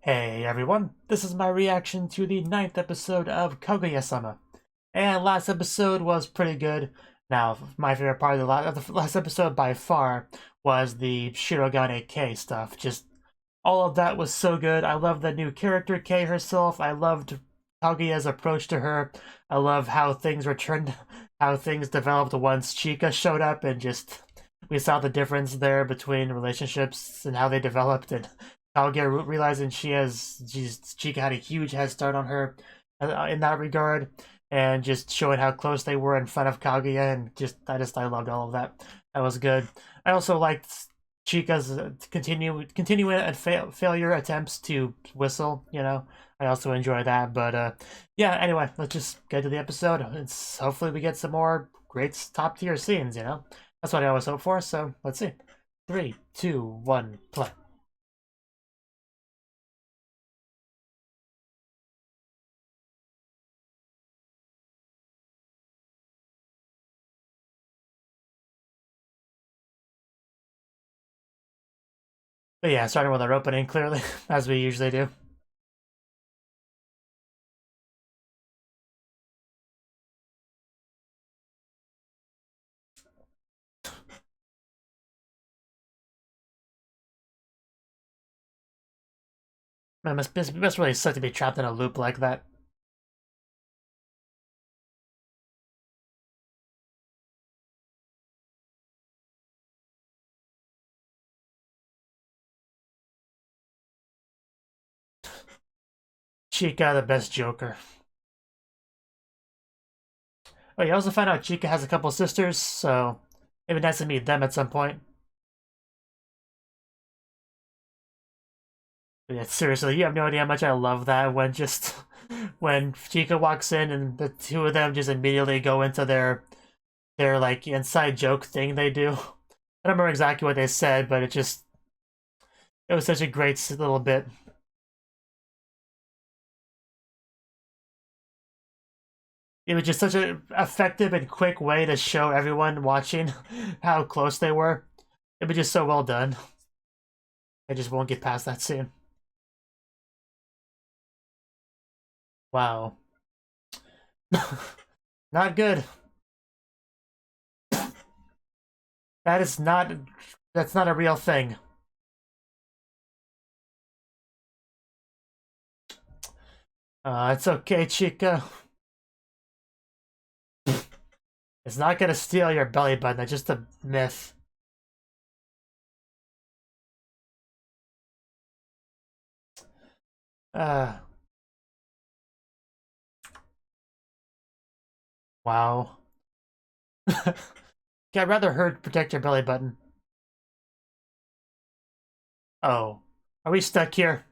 Hey everyone, this is my reaction to the 9th episode of Kaguya-sama. And last episode was pretty good. Now, my favorite part of the last episode by far was the Shirogane K stuff. Just all of that was so good. I loved the new character K herself. I loved Kaguya's approach to her. I love how things returned, how things developed once Chika showed up, and just we saw the difference there between relationships and how they developed, and Kaguya realizing Chika had a huge head start on her in that regard, and just showing how close they were in front of Kaguya, and I loved all of that. That was good. I also liked Chica's continuing and failure attempts to whistle. I also enjoy that. But yeah. Anyway, let's just get to the episode. Hopefully we get some more great top tier scenes. That's what I always hope for. So let's see. 3, 2, 1, play. But yeah, starting with our opening, clearly, as we usually do. Man, it must really suck to be trapped in a loop like that. Chica, the best Joker. Oh, you also find out Chica has a couple sisters, so it'd be nice to meet them at some point. But yeah, seriously, you have no idea how much I love that when Chica walks in and the two of them just immediately go into their like inside joke thing they do. I don't remember exactly what they said, but it was such a great little bit. It was just such an effective and quick way to show everyone watching how close they were. It was just so well done. I just won't get past that scene. Wow. Not good. That is not that's not a real thing. It's okay, Chica. It's not gonna steal your belly button, it's just a myth. Uh wow. Yeah, I'd rather her protect your belly button. Oh. Are we stuck here?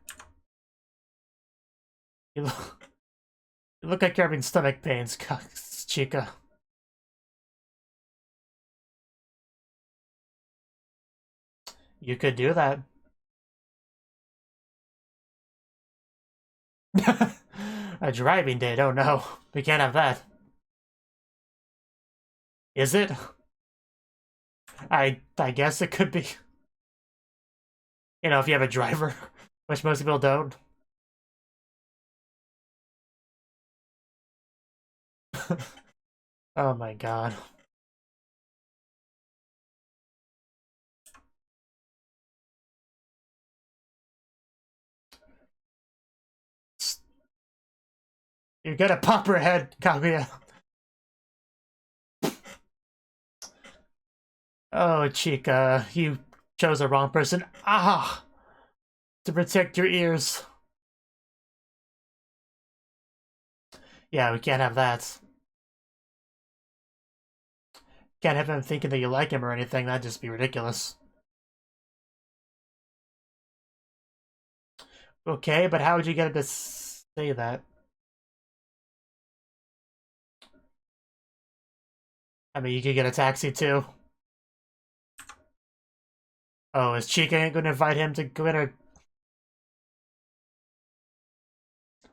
You look, you look like you're having stomach pains, Chica. You could do that. A driving date, oh no. We can't have that. Is it? I guess it could be. If you have a driver, which most people don't. Oh my god. You gotta pop her head, Kaguya. Oh, Chica, you chose the wrong person. Ah! To protect your ears. Yeah, we can't have that. Can't have him thinking that you like him or anything, that'd just be ridiculous. Okay, but how would you get him to say that? I mean, you could get a taxi too. Oh, is Chica gonna invite him to go in her?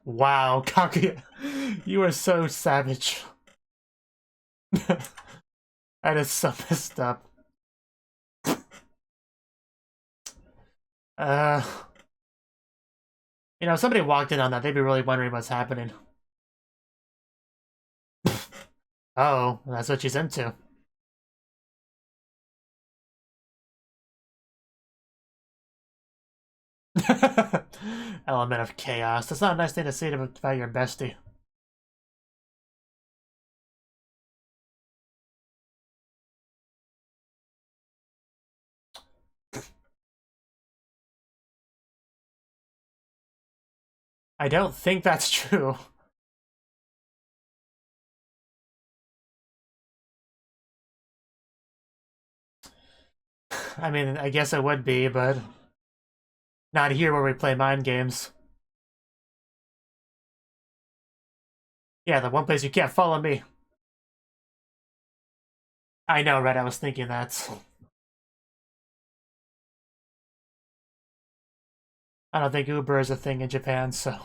Wow, Kaguya, you are so savage. That is so messed up. Uh, You know, if somebody walked in on that, they'd be really wondering what's happening. Oh, that's what she's into. Element of chaos. That's not a nice thing to say about your bestie. I don't think that's true. I mean, I guess it would be, but not here where we play mind games. Yeah, the one place you can't follow me. I know, right? I was thinking that. I don't think Uber is a thing in Japan, so.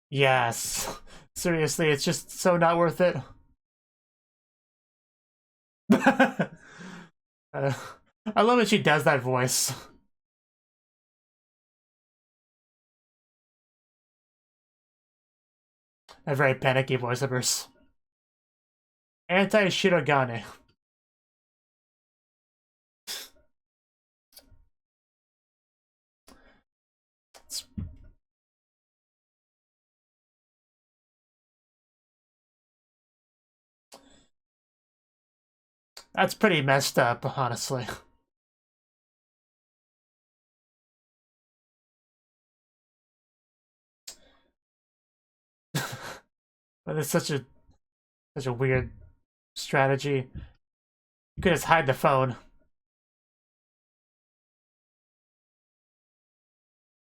Yes. Seriously, it's just so not worth it. I love when she does that voice. A very panicky voice of hers. Anti-Shirogane. That's pretty messed up, honestly. But it's such a weird strategy. You could just hide the phone.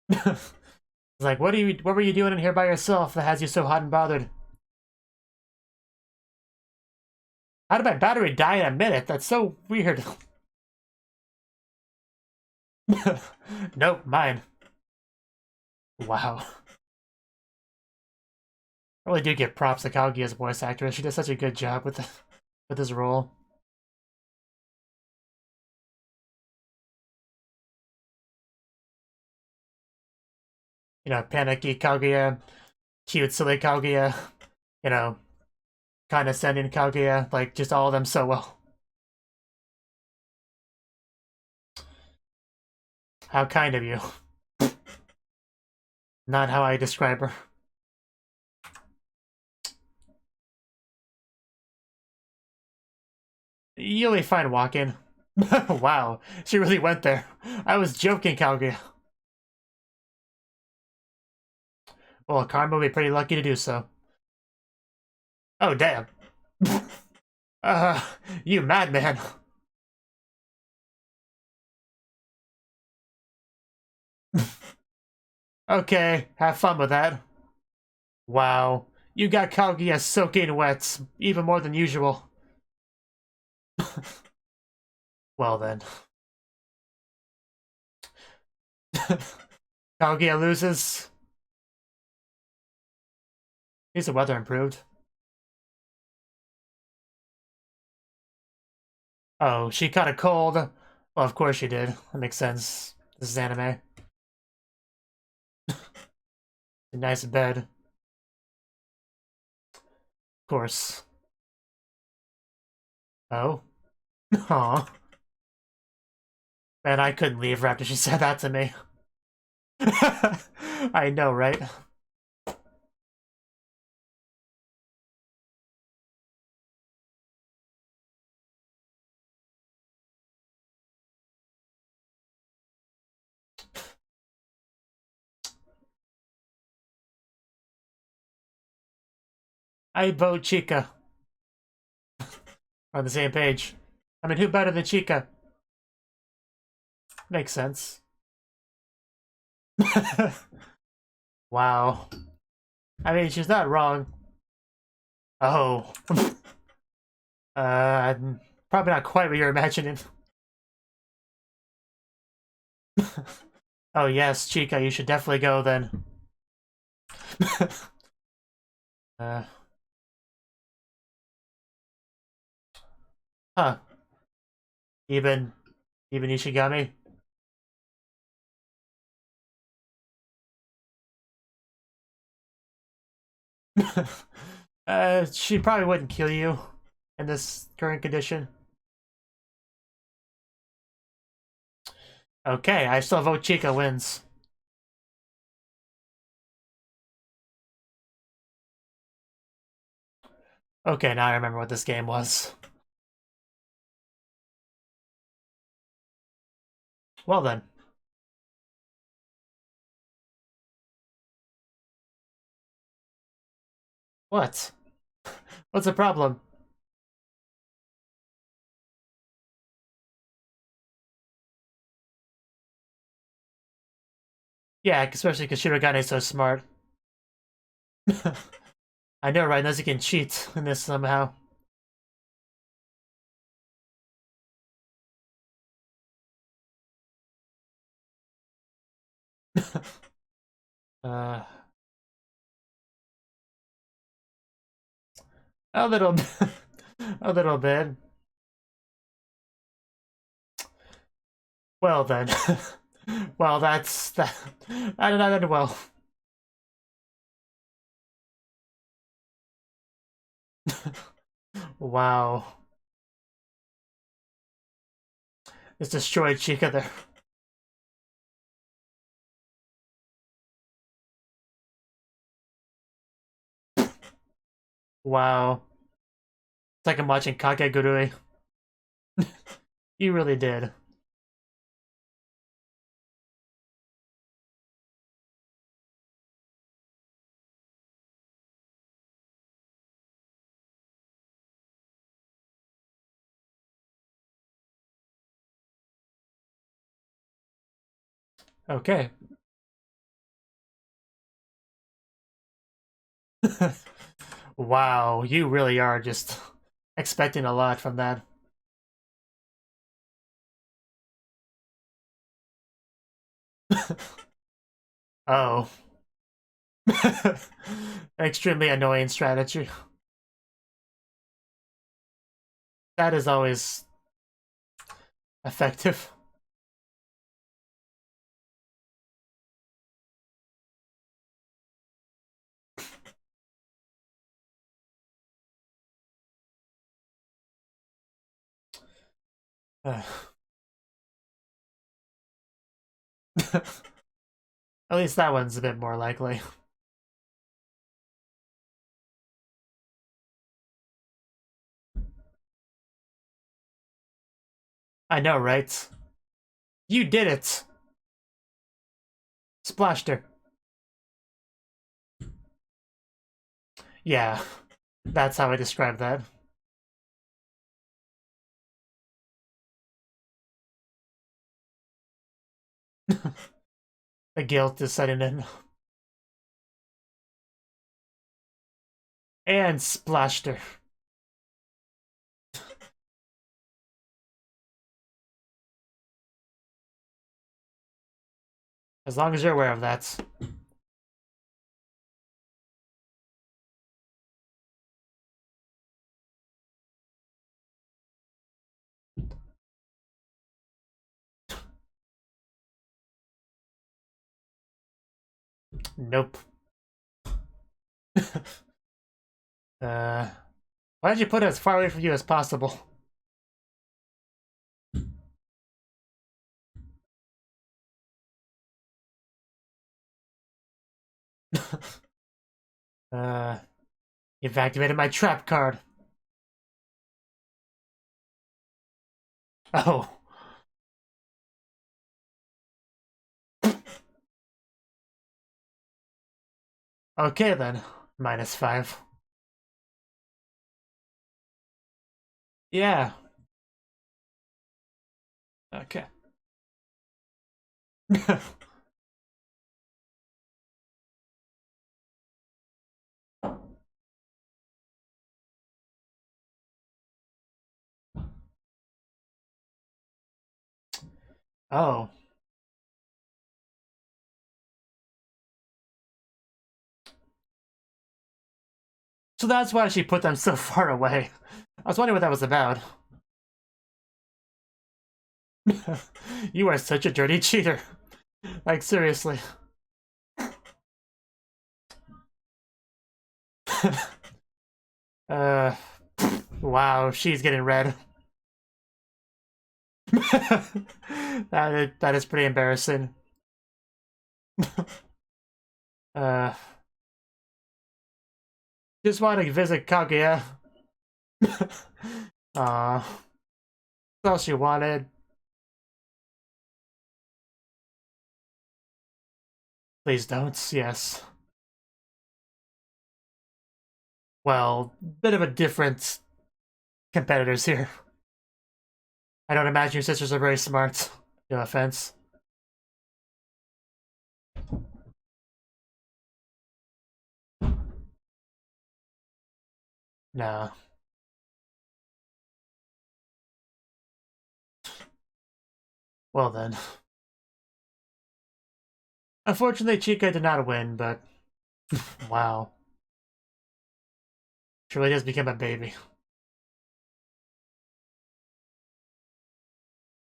It's like, what were you doing in here by yourself that has you so hot and bothered? How did my battery die in a minute? That's so weird. Nope, mine. Wow. I really do give props to Kaguya's voice actress. She does such a good job with this role. You know, panicky Kaguya, cute silly Kaguya, you know, condescending Kaguya, like just all of them so well. How kind of you. Not how I describe her. You'll be fine walking. Wow, she really went there. I was joking, Kaguya. Well, Karma will be pretty lucky to do so. Oh, damn. Uh, you madman. Okay, have fun with that. Wow, you got Kaguya soaking wet, even more than usual. Well then. Kaguya loses. At least the weather improved. Oh, she caught a cold. Well, of course she did. That makes sense. This is anime. A nice bed. Of course. Oh. Aw. Man, I couldn't leave her after she said that to me. I know, right? I vote Chica. On the same page. I mean, who better than Chica? Makes sense. Wow. I mean, she's not wrong. Oh. Probably not quite what you're imagining. Oh yes, Chica, you should definitely go then. uh, huh. Even Even Ishigami? She probably wouldn't kill you in this current condition. Okay, I still vote Chica wins. Okay, now I remember what this game was. Well then. What? What's the problem? Yeah, especially because Shirogane is so smart. I know, right? Unless he can cheat in this somehow. uh, a little bit. A little bit. Well then. Well, that's that. I don't know. Well. Wow. It's destroyed Chica there. Wow. It's like I'm watching Kakegurui. You really did. Okay. Wow, you really are just expecting a lot from that. Oh. Extremely annoying strategy. That is always effective. At least that one's a bit more likely. I know, right? You did it! Splashed her. Yeah, that's how I describe that. The guilt is setting in. And splashed her. As long as you're aware of that. Nope. Why did you put it as far away from you as possible? You've activated my trap card. Oh. Okay then. -5. Yeah. Okay. Oh. So that's why she put them so far away. I was wondering what that was about. You are such a dirty cheater. Like, seriously. uh, wow, she's getting red. That is pretty embarrassing. uh, just want to visit Kaguya. That's all she wanted. Please don't, yes. Well, bit of a different competitors here. I don't imagine your sisters are very smart. No offense. No. Well then. Unfortunately, Chica did not win, but wow. She really does become a baby.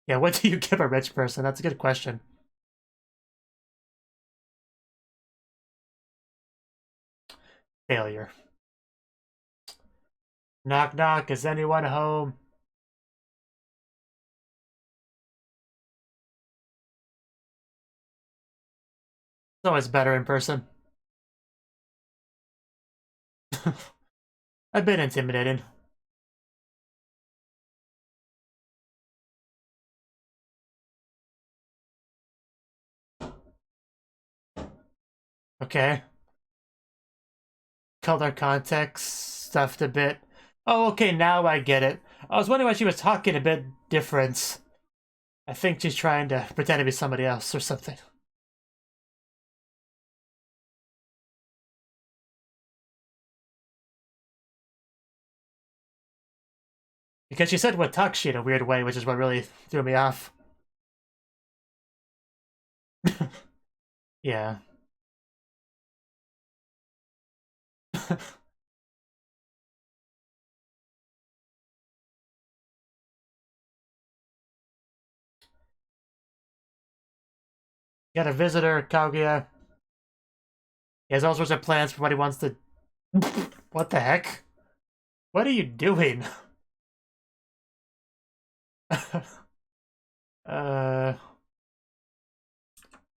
Yeah, what do you give a rich person? That's a good question. Failure. Knock knock, is anyone home? It's always better in person. I've been intimidated. Okay. Color context stuffed a bit. Oh, okay, now I get it. I was wondering why she was talking a bit different. I think she's trying to pretend to be somebody else or something. Because she said Watashi in a weird way, which is what really threw me off. Yeah. Got a visitor, Kaguya. He has all sorts of plans for what he wants to... What the heck? What are you doing? uh...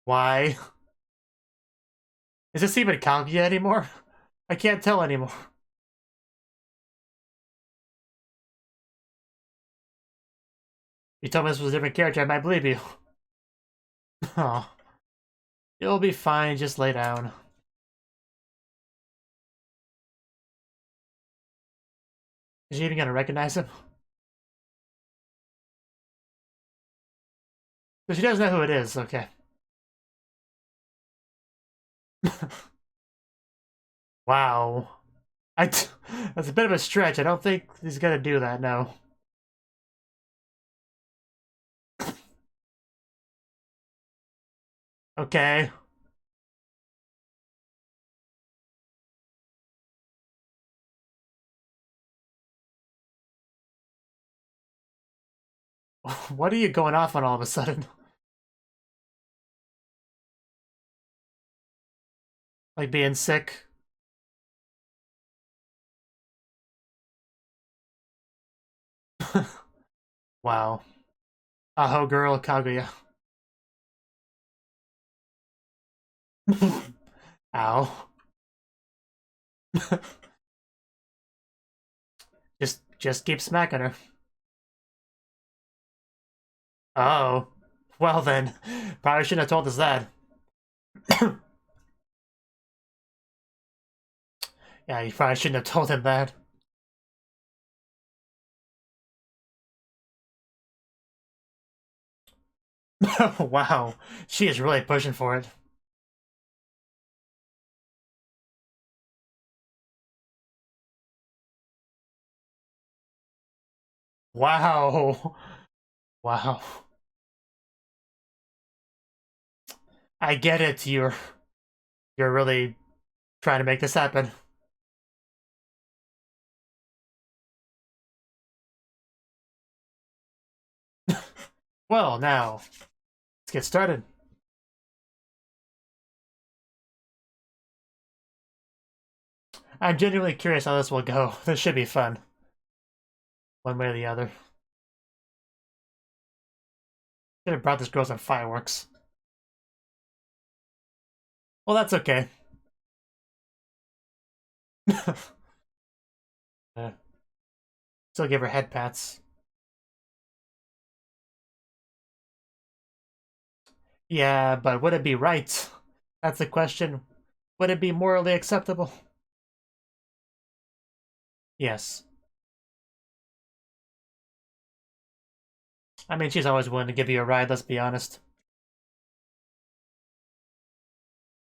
Why? Is this even Kaguya anymore? I can't tell anymore. You told me this was a different character, I might believe you. Oh. You'll be fine, just lay down. Is she even gonna recognize him? So she doesn't know who it is, okay. Wow. That's a bit of a stretch. I don't think he's gonna do that, no. Okay. What are you going off on all of a sudden? Like being sick? Wow. Aho girl, Kaguya. Ow. Just keep smacking her. Oh. Well then. Probably shouldn't have told us that. Yeah, you probably shouldn't have told him that. Wow. She is really pushing for it. Wow. Wow. I get it. You're really trying to make this happen. Well, now, let's get started. I'm genuinely curious how this will go. This should be fun. One way or the other. Should have brought this girl some fireworks. Well, that's okay. Still give her head pats. Yeah, but would it be right? That's the question. Would it be morally acceptable? Yes. I mean, she's always willing to give you a ride, let's be honest.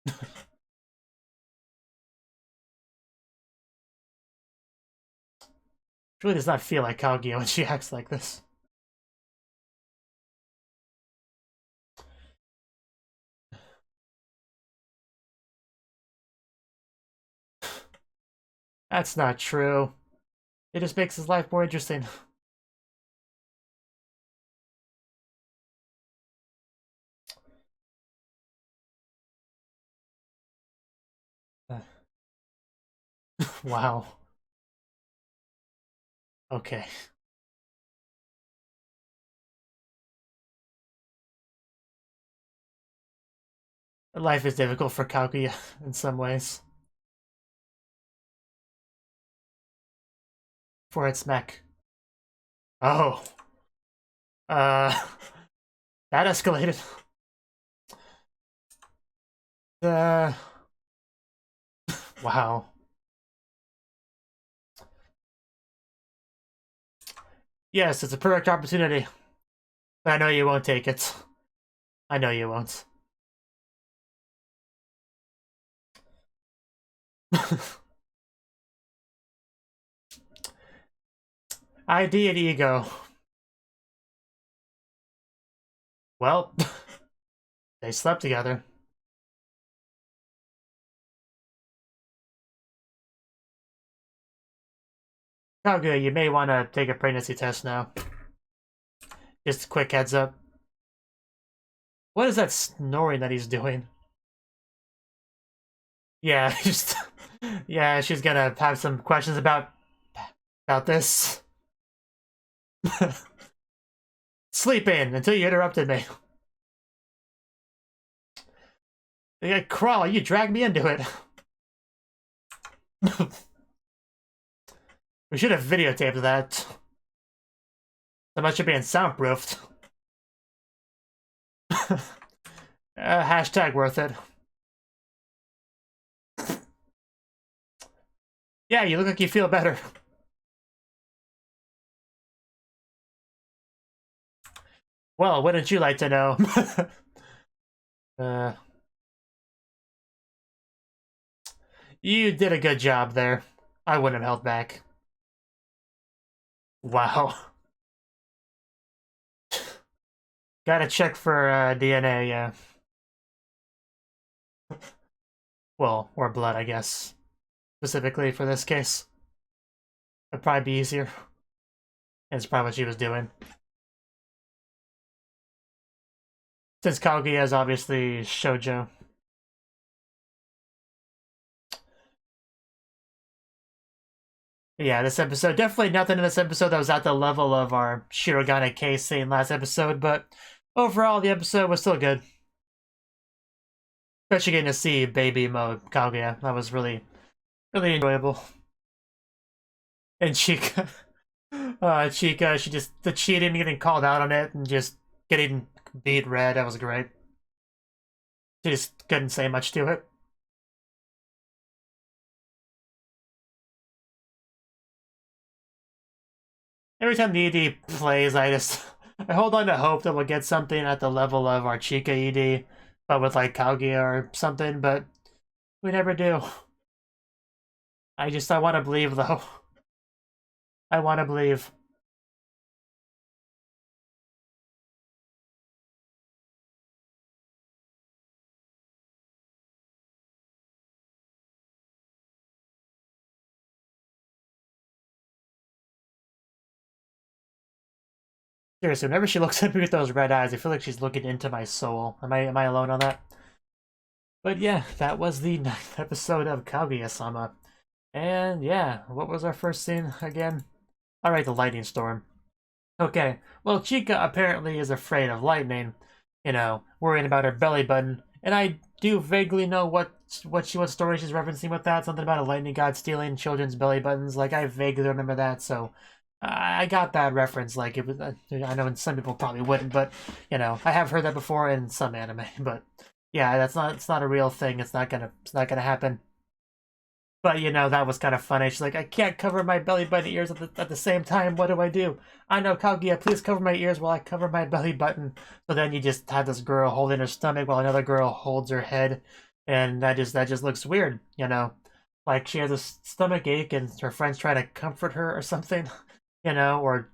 She really does not feel like Kaguya when she acts like this. That's not true. It just makes his life more interesting. Wow. Okay. Life is difficult for Kaguya in some ways. For its mech. Oh. Uh... That escalated. Uh... Wow. Yes, it's a perfect opportunity. But I know you won't take it. I know you won't. ID and ego. Well, they slept together. Kaguya, you may want to take a pregnancy test now. Just a quick heads up. What is that snoring that he's doing? Yeah, just... Yeah, she's gonna have some questions about this. Sleep in until you interrupted me. Yeah, Crawl, you dragged me into it. We should have videotaped that. So much for being soundproofed. Hashtag worth it. Yeah, you look like you feel better. Well, wouldn't you like to know? You did a good job there. I wouldn't have held back. Wow. Gotta check for DNA, yeah. Well, or blood, I guess. Specifically for this case. It'd probably be easier. It's probably what she was doing. Since Kaguya is obviously shoujo. Yeah, this episode, definitely nothing in this episode that was at the level of our Shirogane case scene last episode, but overall, the episode was still good. Especially getting to see baby mode Kaguya. That was really, really enjoyable. And Chica, Chica, she just, the cheating, getting called out on it, and just getting beat red, that was great. She just couldn't say much to it. Every time the ED plays, I hold on to hope that we'll get something at the level of our Chica ED, but with like Kaguya or something, but we never do. I want to believe though. I want to believe. Seriously, whenever she looks at me with those red eyes, I feel like she's looking into my soul. Am I alone on that? But yeah, that was the 9th episode of Kaguya-sama. And yeah, what was our first scene again? Alright, the lightning storm. Okay, well, Chica apparently is afraid of lightning, worrying about her belly button. And I do vaguely know what story she's referencing with that. Something about a lightning god stealing children's belly buttons. Like, I vaguely remember that, so I got that reference. Like, it was. I know some people probably wouldn't, but I have heard that before in some anime. But yeah, it's not a real thing. It's not gonna happen. But that was kind of funny. She's like, I can't cover my belly button ears at the same time. What do I do? I know, Kaguya, please cover my ears while I cover my belly button. So then you just have this girl holding her stomach while another girl holds her head, and that just looks weird, Like she has a stomach ache and her friend's trying to comfort her or something, or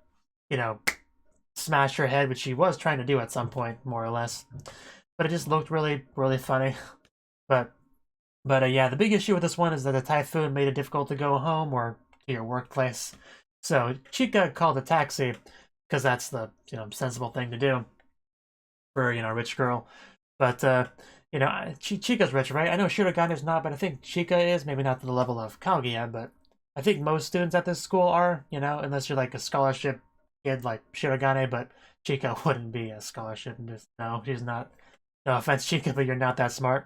smash her head, which she was trying to do at some point, more or less. But it just looked really, really funny. But yeah, the big issue with this one is that the typhoon made it difficult to go home or to your workplace. So Chica called a taxi because that's the sensible thing to do for a rich girl. But Chica's rich, right? I know Shirogane is not, but I think Chica is. Maybe not to the level of Kaguya, but I think most students at this school are. Unless you're like a scholarship kid like Shirogane, but Chica wouldn't be a scholarship. No, she's not. No offense, Chica, but you're not that smart.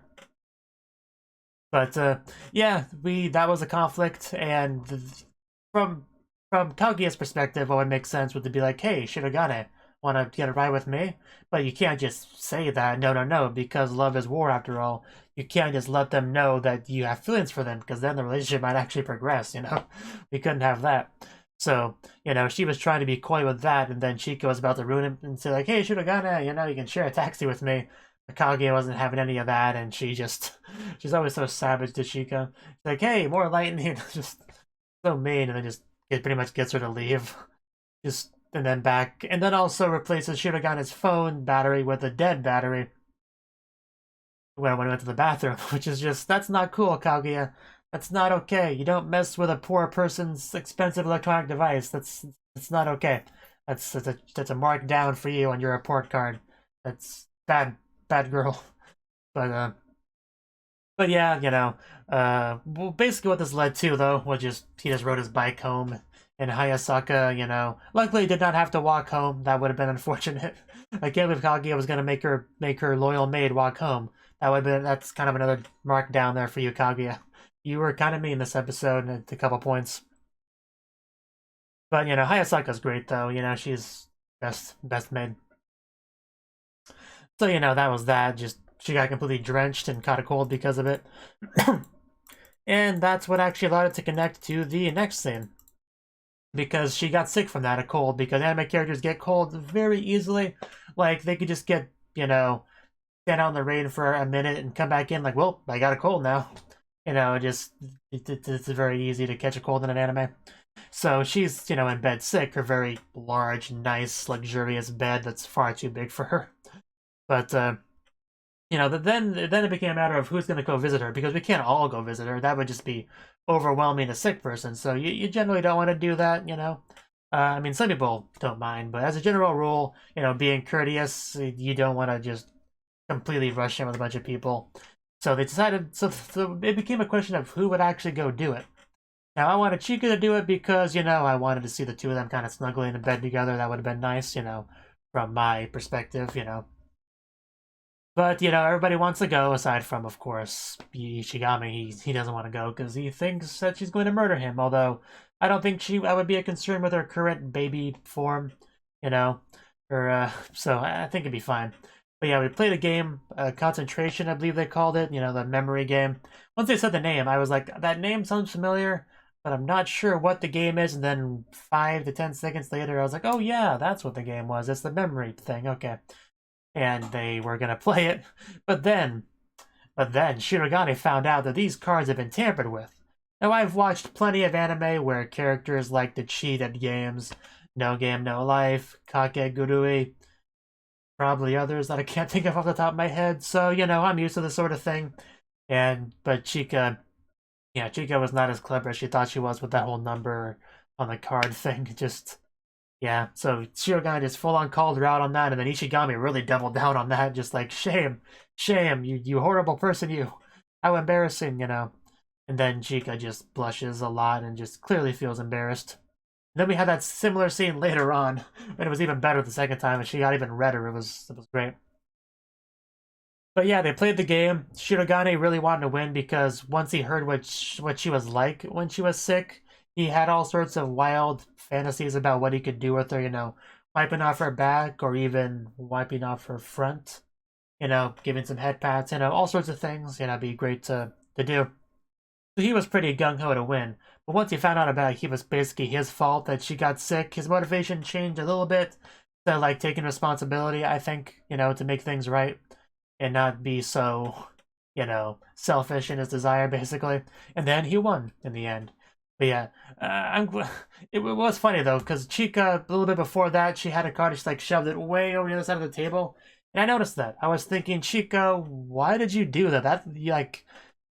But yeah, that was a conflict, and from Kaguya's perspective, what would make sense would be like, hey, Shirogane, want to get a ride with me? But you can't just say that, no, because love is war after all. You can't just let them know that you have feelings for them, because then the relationship might actually progress, We couldn't have that. So, she was trying to be coy with that, and then Chica was about to ruin it and say like, hey, Shirogane, you can share a taxi with me. Kaguya wasn't having any of that, and she's always so savage to Chica. She's like, hey, more lightning, just so mean, and then it pretty much gets her to leave. And then also replaces Shirogane's phone battery with a dead battery when I went to the bathroom, which is that's not cool, Kaguya. That's not okay. You don't mess with a poor person's expensive electronic device. That's not okay. That's a mark down for you on your report card. That's bad girl. But yeah, well, basically what this led to though was he just rode his bike home, and Hayasaka, luckily did not have to walk home. That would have been unfortunate. I can't believe Kaguya was gonna make her loyal maid walk home. That's kind of another mark down there for you, Kaguya. You were kind of mean this episode at a couple points. But Hayasaka's great though. She's best maid. So, that was that. Just, she got completely drenched and caught a cold because of it. And that's what actually allowed it to connect to the next scene. Because she got sick from that, a cold, because anime characters get cold very easily. Like, they could just get, stand out in the rain for a minute and come back in like, well, I got a cold now. It's very easy to catch a cold in an anime. So she's, in bed sick, her very large, nice, luxurious bed that's far too big for her. But, then it became a matter of who's going to go visit her, because we can't all go visit her. That would just be overwhelming a sick person. So you generally don't want to do that, I mean, some people don't mind, but as a general rule, being courteous, you don't want to just completely rush in with a bunch of people. So they decided, so it became a question of who would actually go do it. Now, I wanted Chica to do it because, I wanted to see the two of them kind of snuggling in bed together. That would have been nice, from my perspective, But, everybody wants to go, aside from, of course, Ishigami. He doesn't want to go because he thinks that she's going to murder him, although I don't think I would be a concern with her current baby form, so I think it'd be fine. But yeah, we played a game, Concentration, I believe they called it, the memory game. Once they said the name, I was like, that name sounds familiar, but I'm not sure what the game is, and then 5 to 10 seconds later, I was like, oh yeah, that's what the game was. It's the memory thing, okay. And they were going to play it. But then Shirogane found out that these cards have been tampered with. Now, I've watched plenty of anime where characters like to cheat at games. No Game, No Life, Kakegurui, probably others that I can't think of off the top of my head. So, I'm used to this sort of thing. But Chica was not as clever as she thought she was with that whole number on the card thing. Yeah, so Shirogane just full on called her out on that, and then Ishigami really doubled down on that, just like, shame, shame, you horrible person, you. How embarrassing, you know. And then Chika just blushes a lot and just clearly feels embarrassed. And then we had that similar scene later on, and it was even better the second time, and she got even redder. It was great. But yeah, they played the game. Shirogane really wanted to win because once he heard what she was like when she was sick, he had all sorts of wild fantasies about what he could do with her, you know, wiping off her back or even wiping off her front, you know, giving some head pats, you know, all sorts of things, you know, be great to do. So he was pretty gung-ho to win. But once he found out about it, he was basically his fault that she got sick. His motivation changed a little bit to like taking responsibility, I think, you know, to make things right and not be so, you know, selfish in his desire, basically. And then he won in the end. But yeah, it was funny though, because Chica, a little bit before that, she had a card, she like shoved it way over the other side of the table. And I noticed that. I was thinking, Chica, why did you do that? That, like,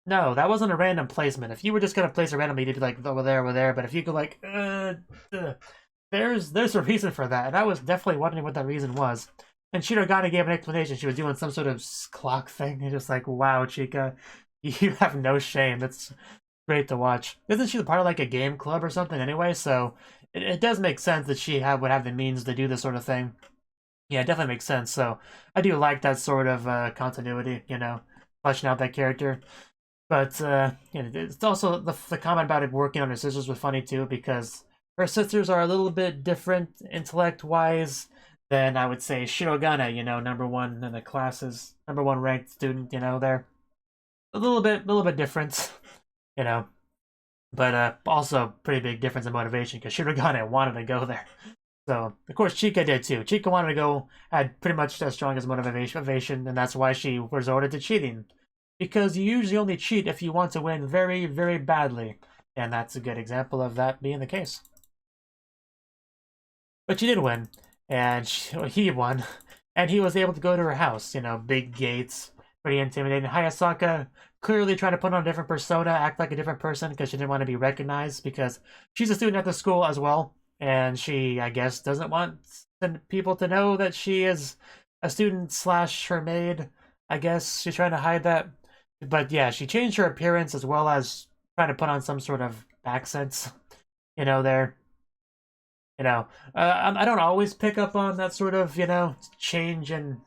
no, that wasn't a random placement. If you were just gonna place it randomly, you'd be like over there, over there. But if you could like, there's a reason for that, and I was definitely wondering what that reason was. And Shirogane gave an explanation. She was doing some sort of clock thing. And just like, wow, Chica, you have no shame. It's great to watch. Isn't she part of like a game club or something anyway? So it does make sense that she would have the means to do this sort of thing. Yeah, it definitely makes sense. So I do like that sort of continuity, you know, fleshing out that character. But you know, it's also the comment about it working on her sisters was funny too because her sisters are a little bit different intellect-wise than I would say Shirogane. You know, number one in the classes, number one ranked student. You know, they're little bit different. You know, but also pretty big difference in motivation because Shirogane wanted to go there. So of course Chika did too. Chika wanted to go, had pretty much as strong as motivation, and that's why she resorted to cheating. Because you usually only cheat if you want to win very, very badly. And that's a good example of that being the case. But she did win, and he won, and he was able to go to her house. You know, big gates, pretty intimidating. Hayasaka clearly trying to put on a different persona, act like a different person because she didn't want to be recognized because she's a student at the school as well, and she, I guess, doesn't want people to know that she is a student slash her maid. I guess she's trying to hide that. But yeah, she changed her appearance as well as trying to put on some sort of accents, you know, there. You know, I don't always pick up on that sort of, you know, change in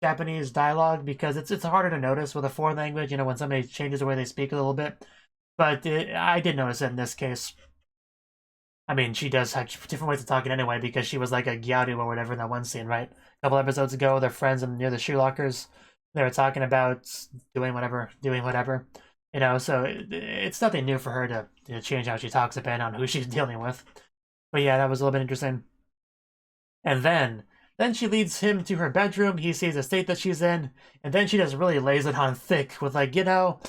Japanese dialogue because it's harder to notice with a foreign language, you know, when somebody changes the way they speak a little bit. But I did notice it in this case. I mean, she does have different ways of talking anyway because she was like a gyaru or whatever in that one scene, right? A couple episodes ago, they're friends and near the shoe lockers. They were talking about doing whatever. You know, so it's nothing new for her to change how she talks depending on who she's dealing with. But yeah, that was a little bit interesting. And then she leads him to her bedroom. He sees the state that she's in, and then she just really lays it on thick with like, you know,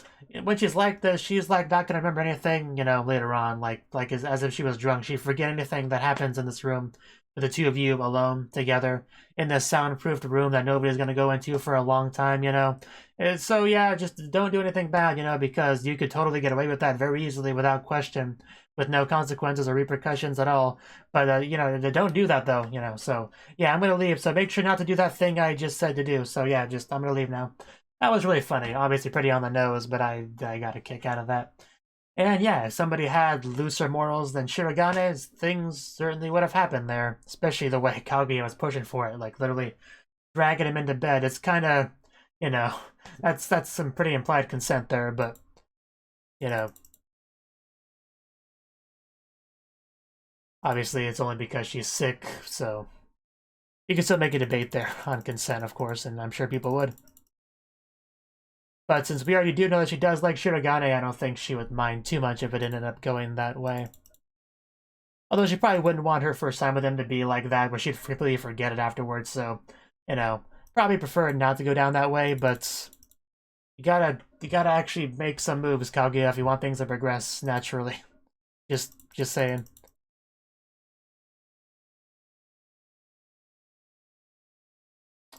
when she's like this, she's like not gonna remember anything, you know, later on, like as if she was drunk. She'd forget anything that happens in this room with the two of you alone together in this soundproofed room that nobody's gonna go into for a long time, you know. And so yeah, just don't do anything bad, you know, because you could totally get away with that very easily without question, with no consequences or repercussions at all. But you know, don't do that though, you know. So yeah, I'm gonna leave. So make sure not to do that thing I just said to do. So yeah, I'm gonna leave now. That was really funny. Obviously pretty on the nose, but I got a kick out of that. And yeah, if somebody had looser morals than Shirogane's, things certainly would have happened there. Especially the way Kaguya was pushing for it, like literally dragging him into bed. It's kind of, you know, that's some pretty implied consent there, but you know, obviously it's only because she's sick, so you can still make a debate there on consent, of course, and I'm sure people would. But since we already do know that she does like Shirogane, I don't think she would mind too much if it ended up going that way. Although she probably wouldn't want her first time with him to be like that, where she'd completely forget it afterwards, so, you know, probably prefer not to go down that way, but you gotta actually make some moves, Kaguya, if you want things to progress naturally. Just saying. I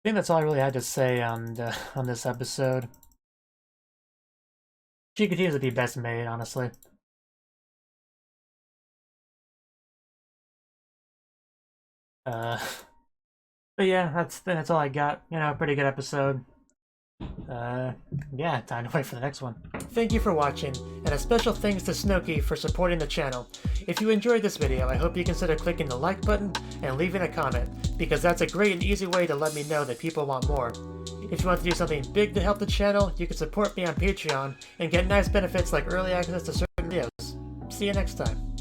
think that's all I really had to say on this episode. She continues to be best made, honestly. But yeah, that's all I got. You know, pretty good episode. Yeah, time to wait for the next one. Thank you for watching, and a special thanks to Cnouki for supporting the channel. If you enjoyed this video, I hope you consider clicking the like button and leaving a comment, because that's a great and easy way to let me know that people want more. If you want to do something big to help the channel, you can support me on Patreon and get nice benefits like early access to certain videos. See you next time.